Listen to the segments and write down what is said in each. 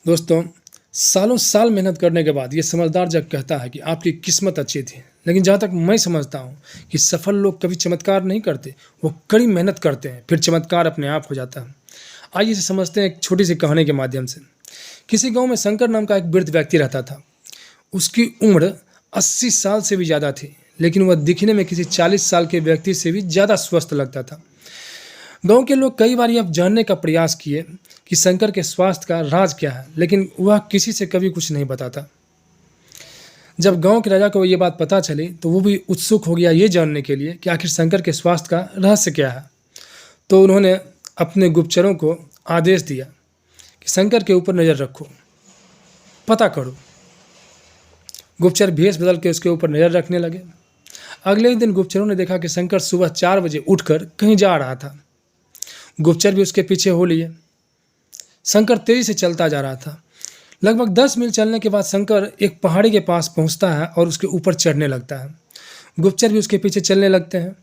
दोस्तों, सालों साल मेहनत करने के बाद ये समझदार जग कहता है कि आपकी किस्मत अच्छी थी। लेकिन जहाँ तक मैं समझता हूँ कि सफल लोग कभी चमत्कार नहीं करते, वो कड़ी मेहनत करते हैं, फिर चमत्कार अपने आप हो जाता है। आइए इसे समझते हैं एक छोटी सी कहानी के माध्यम से। किसी गांव में शंकर नाम का एक वृद्ध व्यक्ति रहता था। उसकी उम्र 80 साल से भी ज़्यादा थी, लेकिन वह दिखने में किसी 40 साल के व्यक्ति से भी ज़्यादा स्वस्थ लगता था। गांव के लोग कई बार यह जानने का प्रयास किए कि शंकर के स्वास्थ्य का राज क्या है, लेकिन वह किसी से कभी कुछ नहीं बताता। जब गांव के राजा को ये बात पता चली तो वो भी उत्सुक हो गया ये जानने के लिए कि आखिर शंकर के स्वास्थ्य का रहस्य क्या है। तो उन्होंने अपने गुप्तचरों को आदेश दिया कि शंकर के ऊपर नज़र रखो, पता करो। गुप्तचर भेष बदल के उसके ऊपर नज़र रखने लगे। अगले ही दिन गुप्तचरों ने देखा कि शंकर सुबह 4 बजे उठकर कहीं जा रहा था। गुप्तचर भी उसके पीछे हो लिए। शंकर तेजी से चलता जा रहा था। लगभग 10 मील चलने के बाद शंकर एक पहाड़ी के पास पहुंचता है और उसके ऊपर चढ़ने लगता है। गुप्तचर भी उसके पीछे चलने लगते हैं।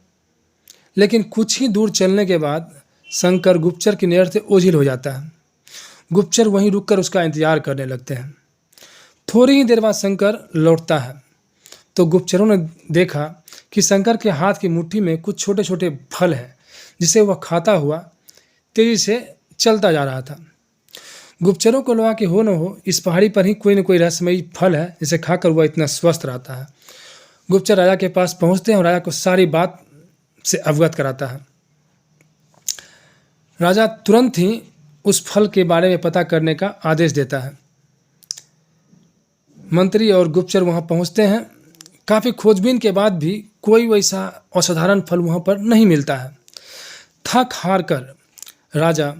लेकिन कुछ ही दूर चलने के बाद शंकर गुप्तचर की नज़र से ओझल हो जाता है। गुप्तचर वहीं रुककर उसका इंतजार करने लगते हैं। थोड़ी ही देर बाद शंकर लौटता है तो गुप्तचरों ने देखा कि शंकर के हाथ की मुट्ठी में कुछ छोटे छोटे फल हैं, जिसे वह खाता हुआ तेजी से चलता जा रहा था। गुप्तचरों को लगा कि हो न हो इस पहाड़ी पर ही कोई न कोई रहस्यमयी फल है जिसे खाकर वह इतना स्वस्थ रहता है। गुप्तचर राजा के पास पहुंचते हैं और राजा को सारी बात से अवगत कराता है। राजा तुरंत ही उस फल के बारे में पता करने का आदेश देता है। मंत्री और गुप्तचर वहां पहुंचते हैं। काफ़ी खोजबीन के बाद भी कोई वैसा असाधारण फल वहां पर नहीं मिलता है। थक हार कर राजा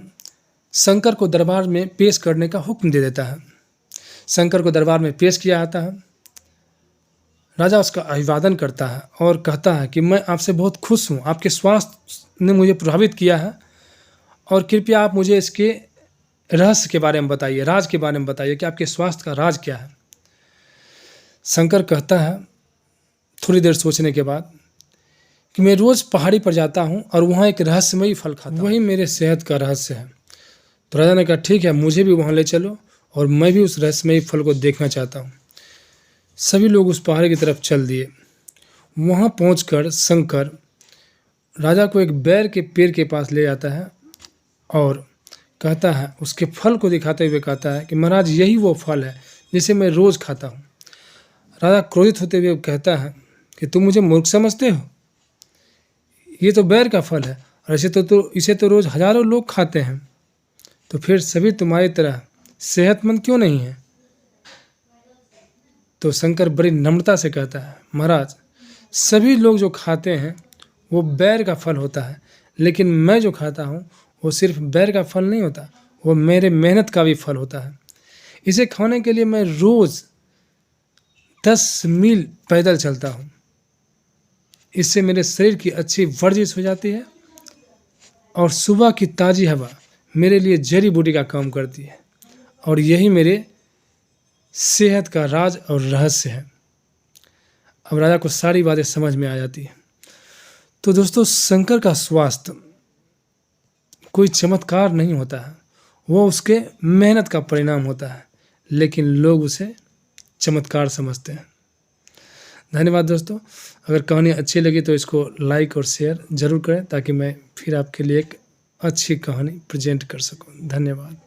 शंकर को दरबार में पेश करने का हुक्म दे देता है। शंकर को दरबार में पेश किया जाता है। राजा उसका अभिवादन करता है और कहता है कि मैं आपसे बहुत खुश हूँ, आपके स्वास्थ्य ने मुझे प्रभावित किया है और कृपया आप मुझे इसके रहस्य के बारे में बताइए, राज के बारे में बताइए कि आपके स्वास्थ्य का राज क्या है। शंकर कहता है थोड़ी देर सोचने के बाद कि मैं रोज़ पहाड़ी पर जाता हूँ और वहाँ एक रहस्यमयी फल खाता हूँ, वही मेरे सेहत का रहस्य है। तो राजा ने कहा ठीक है, मुझे भी वहाँ ले चलो और मैं भी उस रहस्यमयी फल को देखना चाहता हूँ। सभी लोग उस पहाड़ी की तरफ चल दिए। वहाँ पहुँचकर शंकर राजा को एक बैर के पेड़ के पास ले जाता है और कहता है, उसके फल को दिखाते हुए कहता है कि महाराज यही वो फल है जिसे मैं रोज़ खाता हूँ। राजा क्रोधित होते हुए कहता है कि तुम मुझे मूर्ख समझते हो, ये तो बैर का फल है और इसे तो रोज़ हजारों लोग खाते हैं, तो फिर सभी तुम्हारी तरह सेहतमंद क्यों नहीं है। तो शंकर बड़ी नम्रता से कहता है, महाराज सभी लोग जो खाते हैं वो बैर का फल होता है, लेकिन मैं जो खाता हूँ वो सिर्फ बैर का फल नहीं होता, वो मेरे मेहनत का भी फल होता है। इसे खाने के लिए मैं रोज़ 10 मील पैदल चलता हूँ। इससे मेरे शरीर की अच्छी वर्जिश हो जाती है और सुबह की ताज़ी हवा मेरे लिए जड़ी बूटी का काम करती है और यही मेरे सेहत का राज और रहस्य है। अब राजा को सारी बातें समझ में आ जाती है। तो दोस्तों, शंकर का स्वास्थ्य कोई चमत्कार नहीं होता है, वो उसके मेहनत का परिणाम होता है, लेकिन लोग उसे चमत्कार समझते हैं। धन्यवाद दोस्तों। अगर कहानी अच्छी लगी तो इसको लाइक और शेयर ज़रूर करें ताकि मैं फिर आपके लिए एक अच्छी कहानी प्रेजेंट कर सकूं। धन्यवाद।